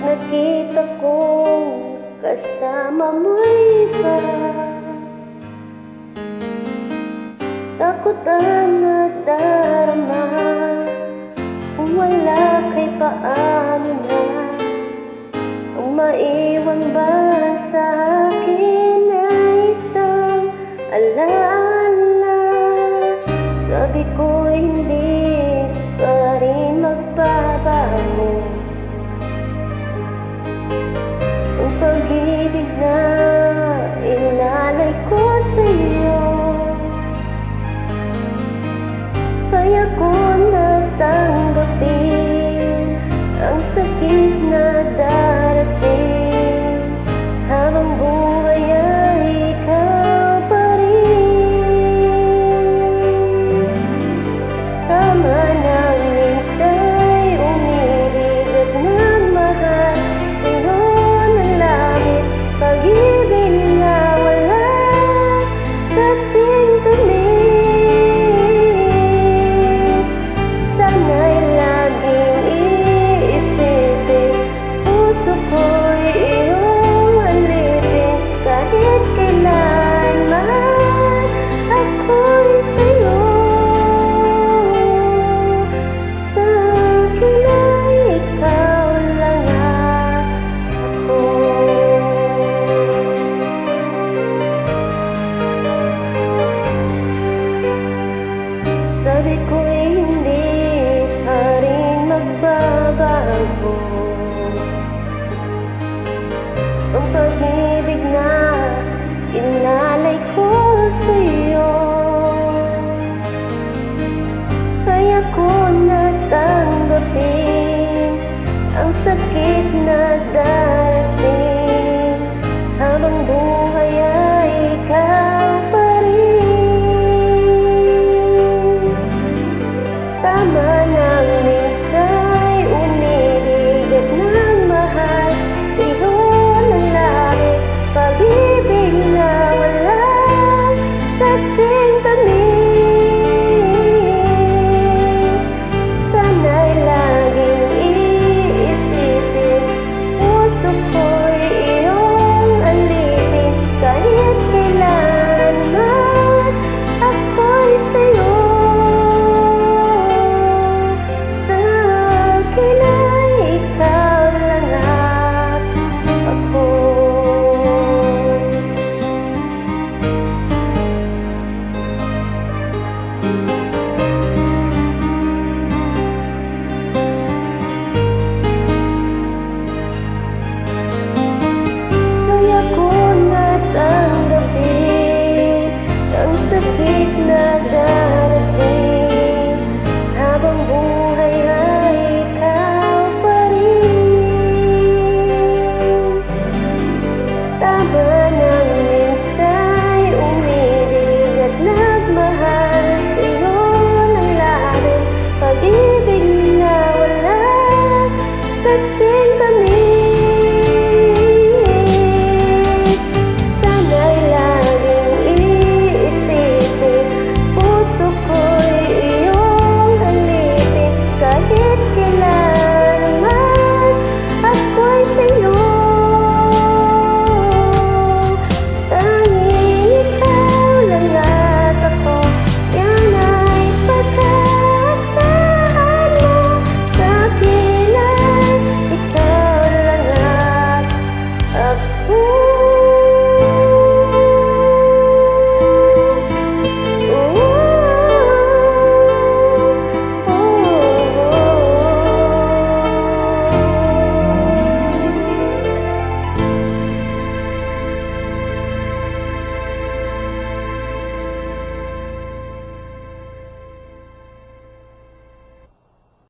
nakita kong kasama mo'y iba. Takot ang nadarama, kung wala kay paano na ang maiwan ba sa akin ay isang alaala. Sabi ko hindi pa rin magbabago ang pag-ibig na inalay ko sa'yo. Kaya ko natanggapin ang sakit na darating, habang buhay ay ikaw pa rin. Tama nang minsa'y umibig at nagmahal sa'yo ng labis, pag-ibig na wala kasing tamis. Sana'y laging iisipin, puso ko'y iyong alipin, kahit kailanman ako'y sa'yo. Sa akin ay ikaw lang ako. Sabi ko'y hindi pa rin magbabago ang pag-ibig na inalay ko sa'yo. Kaya ko natanggapin ang sakit na dahil